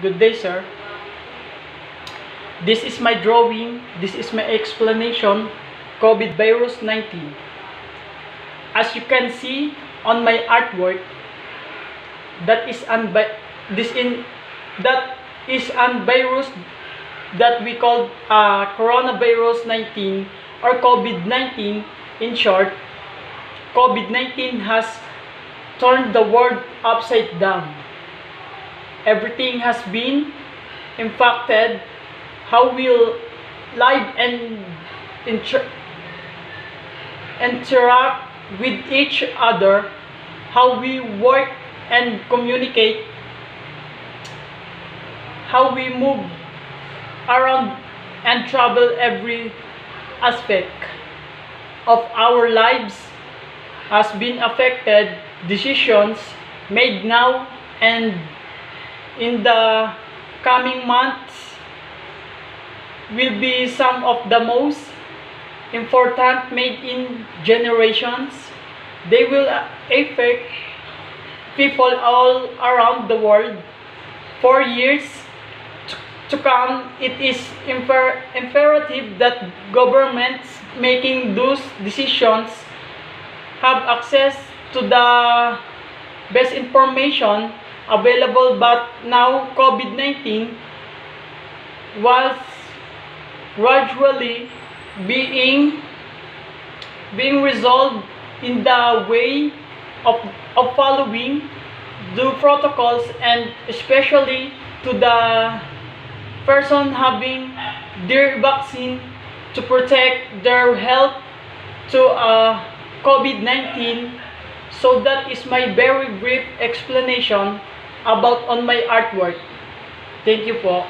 Good day, sir. This is my drawing. This is my explanation. COVID virus 19. As you can see on my artwork, that is an virus that we call coronavirus 19 or COVID-19. In short, COVID-19 has turned the world upside down. Everything has been impacted. How we live and interact with each other, how we work and communicate, how we move around and travel. Every aspect of our lives has been affected. Decisions made now and in the coming months will be some of the most important made in generations. They will affect people all around the world for years to come. It is imperative that governments making those decisions have access to the best information available. But now COVID-19 was gradually being resolved in the way of following the protocols, and especially to the person having their vaccine to protect their health to COVID-19. So that is my very brief explanation about on my artwork. Thank you po.